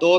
2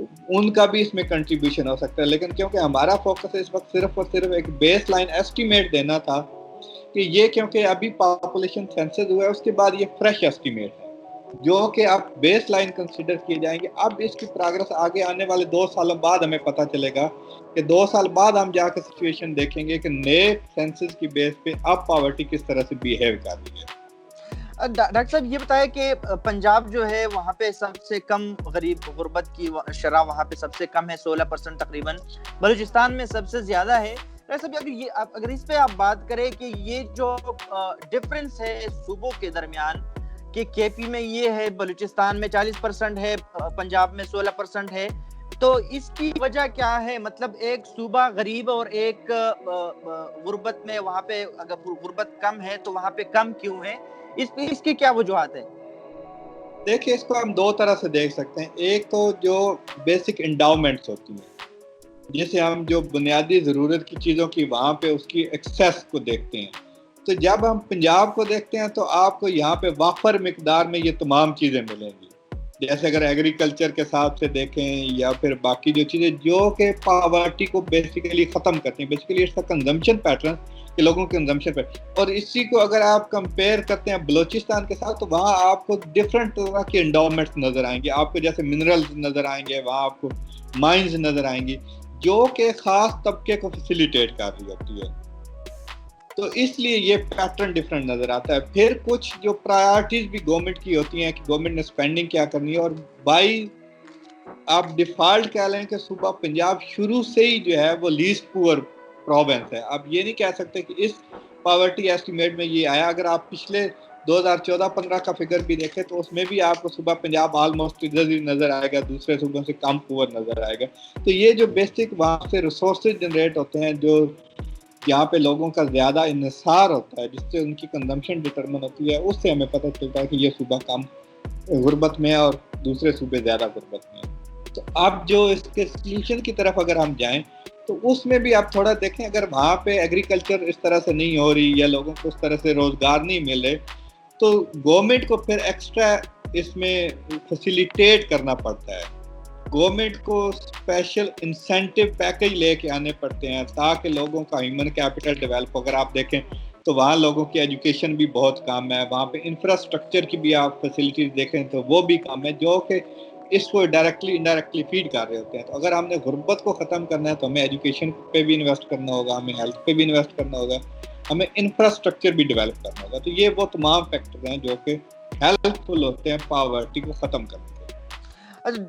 ان کا بھی اس میں کنٹریبیوشن ہو سکتا ہے. لیکن کیونکہ ہمارا فوکس اس وقت صرف اور صرف ایک بیس لائن ایسٹیمیٹ دینا تھا کہ یہ کیونکہ ابھی پاپولیشن سینسس ہوا ہے, اس کے بعد یہ فریش ایسٹیمیٹ ہے جو کہ اب بیس لائن کنسیڈر کیے جائیں گے. اب اس کی پروگرس آگے آنے والے 2 سالوں بعد ہمیں پتہ چلے گا کہ 2 سال بعد ہم جا کے سچویشن دیکھیں گے کہ نئے سینسس کی بیس پہ اب پاورٹی کس طرح سے بیہیو کر رہی ہے. ڈاکٹر صاحب یہ بتائیں کہ پنجاب جو ہے وہاں پہ سب سے کم غربت کی شرح وہاں پہ سب سے کم ہے 16% تقریباً, بلوچستان میں سب سے زیادہ ہے. ڈاکٹر صاحب اگر اس پہ آپ بات کریں کہ یہ جو ڈفرنس ہے صوبوں کے درمیان کہ کے پی میں یہ ہے, بلوچستان میں 40% ہے, پنجاب میں 16% ہے, تو اس کی وجہ کیا ہے؟ مطلب ایک صوبہ غریب اور ایک غربت میں, وہاں پہ اگر غربت کم ہے تو وہاں پہ کم کیوں ہے؟ اس کی کیا وجوہات ہیں؟ دیکھیں اس کو ہم 2 طرح سے دیکھ سکتے ہیں. ایک تو جو بیسک انڈاؤمنٹس ہوتی ہیں جسے ہم جو بنیادی ضرورت کی چیزوں کی وہاں پہ اس کی ایکسیس کو دیکھتے ہیں. تو جب ہم پنجاب کو دیکھتے ہیں تو آپ کو یہاں پہ وافر مقدار میں یہ تمام چیزیں ملیں گی. جیسے اگر ایگریکلچر کے حساب سے دیکھیں یا پھر باقی جو چیزیں جو کہ پاورٹی کو بیسیکلی ختم کرتی ہیں, بیسیکلی اس کا کنزمپشن پیٹرن کہ لوگوں کے کنزمپشن پہ. اور اسی کو اگر آپ کمپیئر کرتے ہیں بلوچستان کے ساتھ تو وہاں آپ کو ڈفرینٹ طرح کے انڈاؤمنٹس نظر آئیں گے. آپ کو جیسے منرلز نظر آئیں گے, وہاں آپ کو مائنز نظر آئیں گی جو کہ خاص طبقے کو فیسیلیٹیٹ کر رہی ہوتی ہے. تو اس لیے یہ پیٹرن ڈفرینٹ نظر آتا ہے. پھر کچھ جو پرائرٹیز بھی گورنمنٹ کی ہوتی ہیں کہ گورنمنٹ نے اسپینڈنگ کیا کرنی ہے, اور بائی آپ ڈیفالٹ کہہ لیں کہ صوبہ پنجاب شروع سے ہی جو ہے وہ لیسٹ پور پروونس ہے. آپ یہ نہیں کہہ سکتے کہ اس پاورٹی ایسٹیمیٹ میں یہ آیا. اگر آپ پچھلے 2014-15 کا فگر بھی دیکھیں تو اس میں بھی آپ کو صوبہ پنجاب آلموسٹ نظر آئے گا, دوسرے صوبوں سے کم پور نظر آئے گا. تو یہ جو بیسک وہاں سے ریسورسز جنریٹ ہوتے ہیں, جو یہاں پہ لوگوں کا زیادہ انحصار ہوتا ہے جس سے ان کی کنزمپشن ڈٹرمن ہوتی ہے, اس سے ہمیں پتہ چلتا ہے کہ یہ صوبہ کم غربت میں ہے اور دوسرے صوبے زیادہ غربت میں ہیں. تو اب جو اس کے سلیوشن کی طرف اگر ہم جائیں تو اس میں بھی آپ تھوڑا دیکھیں, اگر وہاں پہ ایگریکلچر اس طرح سے نہیں ہو رہی یا لوگوں کو اس طرح سے روزگار نہیں مل رہے تو گورنمنٹ کو پھر ایکسٹرا اس میں فیسیلیٹیٹ کرنا پڑتا ہے. گورنمنٹ کو اسپیشل انسینٹو پیکج لے کے آنے پڑتے ہیں تاکہ لوگوں کا ہیومن کیپٹل ڈیولپ. اگر آپ دیکھیں تو وہاں لوگوں کی ایجوکیشن بھی بہت کم ہے, وہاں پہ انفراسٹرکچر کی بھی آپ فیسلٹیز دیکھیں تو وہ بھی کم ہے, جو کہ اس کو ڈائریکٹلی انڈائریکٹلی فیڈ کر رہے ہوتے ہیں. تو اگر ہم نے غربت کو ختم کرنا ہے تو ہمیں ایجوکیشن پہ بھی انویسٹ کرنا ہوگا, ہمیں ہیلتھ پہ بھی انویسٹ کرنا ہوگا, ہمیں انفراسٹرکچر بھی ڈیولپ کرنا ہوگا. تو یہ وہ تمام فیکٹر ہیں جو کہ ہیلپ فل ہوتے ہیں پاورٹی کو ختم کرنے کے.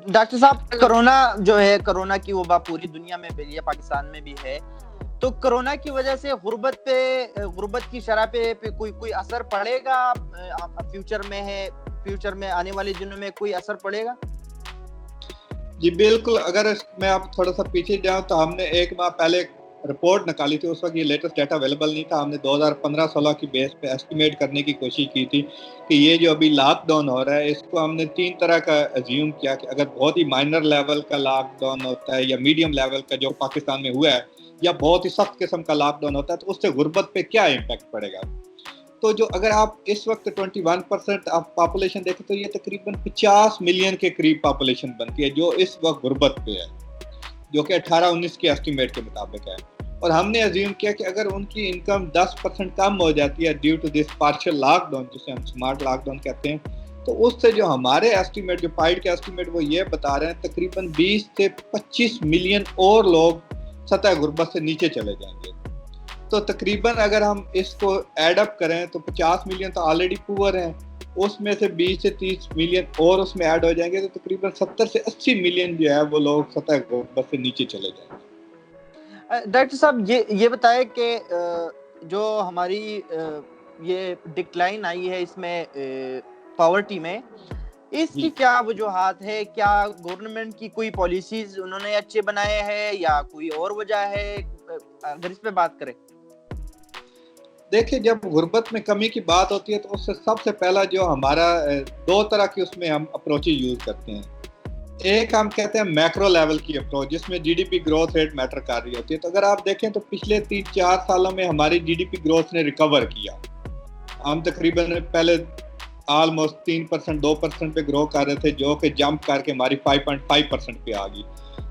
ڈاکٹر صاحب کرونا جو ہے, کرونا کی وبا پوری دنیا میں پھیلی ہے, پاکستان میں بھی ہے, تو کرونا کی وجہ سے غربت کی شرح پہ کوئی اثر پڑے گا فیوچر میں آنے والے دنوں میں کوئی اثر پڑے گا؟ جی بالکل. اگر میں آپ تھوڑا سا پیچھے جاؤں تو ہم نے 1 ماہ پہلے رپورٹ نکالی تھی, اس وقت یہ لیٹسٹ ڈیٹا اویلیبل نہیں تھا. ہم نے 2015-16 کی بیس پہ ایسٹیمیٹ کرنے کی کوشش کی تھی کہ یہ جو ابھی لاک ڈاؤن ہو رہا ہے اس کو ہم نے 3 طرح کا ایزیوم کیا کہ اگر بہت ہی مائنر لیول کا لاک ڈاؤن ہوتا ہے یا میڈیم لیول کا جو پاکستان میں ہوا ہے یا بہت ہی سخت قسم کا لاک ڈاؤن ہوتا ہے تو اس سے غربت پہ کیا امپیکٹ پڑے گا. تو جو اگر آپ اس وقت 21% آپ پاپولیشن دیکھیں تو یہ تقریباً 50 ملین کے قریب پاپولیشن بنتی ہے جو اس وقت غربت پہ ہے, جو کہ 18-19 کی ایسٹیمیٹ کے مطابق ہے. اور ہم نے ایزیوم کیا کہ اگر ان کی انکم 10% کم ہو جاتی ہے due to this partial lock down جسے ہم اسمارٹ لاک ڈاؤن کہتے ہیں, تو اس سے جو ہمارے ایسٹیمیٹ جو پائیڈ کے ایسٹیمیٹ وہ یہ بتا رہے ہیں تقریباً 20 سے 25 ملین اور لوگ سطح غربت سے نیچے چلے جائیں گے. تو تقریباً اگر ہم اس کو ایڈ اپ کریں تو 50 ملین تو آلریڈی پور ہیں, اس میں سے 20 سے 30 ملین اور اس میں ایڈ ہو جائیں گے تو تقریباً 70 سے 80 ملین جو ہے وہ لوگ سطح غربت سے نیچے چلے جائیں گے. ڈاکٹر صاحب یہ بتائیں کہ جو ہماری یہ ڈکلائن آئی ہے اس میں پاورٹی میں, اس کی کیا وجوہات ہے؟ کیا گورنمنٹ کی کوئی پالیسیز انہوں نے اچھے بنائے ہیں یا کوئی اور وجہ ہے؟ اگر اس پہ بات کریں. دیکھیں جب غربت میں کمی کی بات ہوتی ہے تو اس سے سب سے پہلا جو ہمارا 2 طرح کی اس میں ہم اپروچز یوز کرتے ہیں. ایک ہم کہتے ہیں میکرو لیول کی اپروچ جس میں G D P growth rate matter کر رہی ہوتی ہے. تو اگر آپ دیکھیں تو پچھلے 3-4 سالوں میں ہماری جی ڈی پی گروتھ نے ریکور کیا. ہم تقریباً پہلے آلموسٹ 3% 2% پہ گرو کر رہے تھے جو کہ جمپ کر کے ہماری 5.5% پہ آ گئی.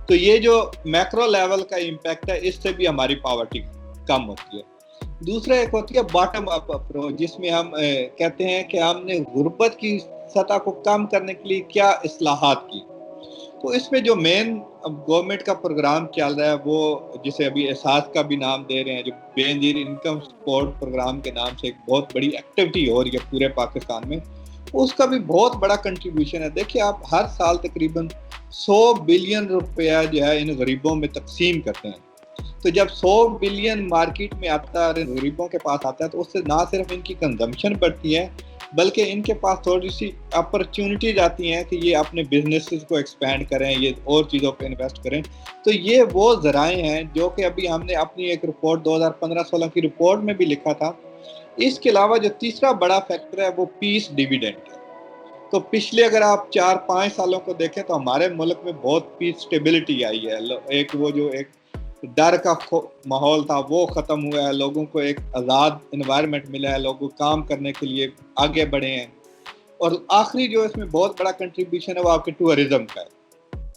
تو یہ جو میکرو لیول کا امپیکٹ ہے اس سے بھی ہماری پاورٹی کم ہوتی ہے. دوسرا ایک ہوتی ہے باٹم اپ اپروچ جس میں ہم کہتے ہیں کہ ہم نے غربت کی سطح کو کم کرنے کے لیے کیا اصلاحات کی. تو اس میں جو مین گورنمنٹ کا پروگرام چل رہا ہے وہ جسے ابھی احساس کا بھی نام دے رہے ہیں, جو بے نظیر انکم سپورٹ پروگرام کے نام سے ایک بہت بڑی ایکٹیویٹی ہو رہی ہے پورے پاکستان میں, اس کا بھی بہت بڑا کنٹریبیوشن ہے. دیکھیے آپ ہر سال تقریباً 100 بلین روپیہ جو ہے ان غریبوں میں تقسیم کرتے ہیں. تو جب 100 بلین مارکیٹ میں آتا ہے غریبوں کے پاس آتا ہے تو اس سے نہ صرف ان کی کنزمپشن بڑھتی ہے بلکہ ان کے پاس تھوڑی سی اپرچونٹیز آتی ہیں کہ یہ اپنے بزنسز کو ایکسپینڈ کریں, یہ اور چیزوں پہ انویسٹ کریں. تو یہ وہ ذرائع ہیں جو کہ ابھی ہم نے اپنی ایک رپورٹ 2015-16 کی رپورٹ میں بھی لکھا تھا. اس کے علاوہ جو تیسرا بڑا فیکٹر ہے وہ پیس ڈیویڈنڈ ہے. تو پچھلے اگر آپ 4-5 سالوں کو دیکھیں تو ہمارے ملک میں بہت پیس اسٹیبلٹی آئی ہے. ایک وہ جو ایک ڈر کا ماحول تھا وہ ختم ہوا ہے, لوگوں کو ایک آزاد انوائرمنٹ ملا ہے, لوگوں کام کرنے کے لیے آگے بڑھے ہیں. اور آخری جو اس میں بہت بڑا کنٹریبیوشن ہے وہ آپ کے ٹورزم کا ہے.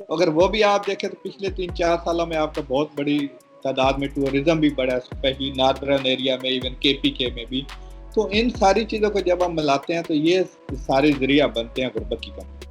اگر وہ بھی آپ دیکھیں تو پچھلے 3-4 سالوں میں آپ کا بہت بڑی تعداد میں ٹورزم بھی بڑھا ہے, اسپیشلی ناردرن ایریا میں, ایون KPK میں بھی. تو ان ساری چیزوں کو جب ہم ملاتے ہیں تو یہ سارے ذریعہ بنتے ہیں غربت کی کمی.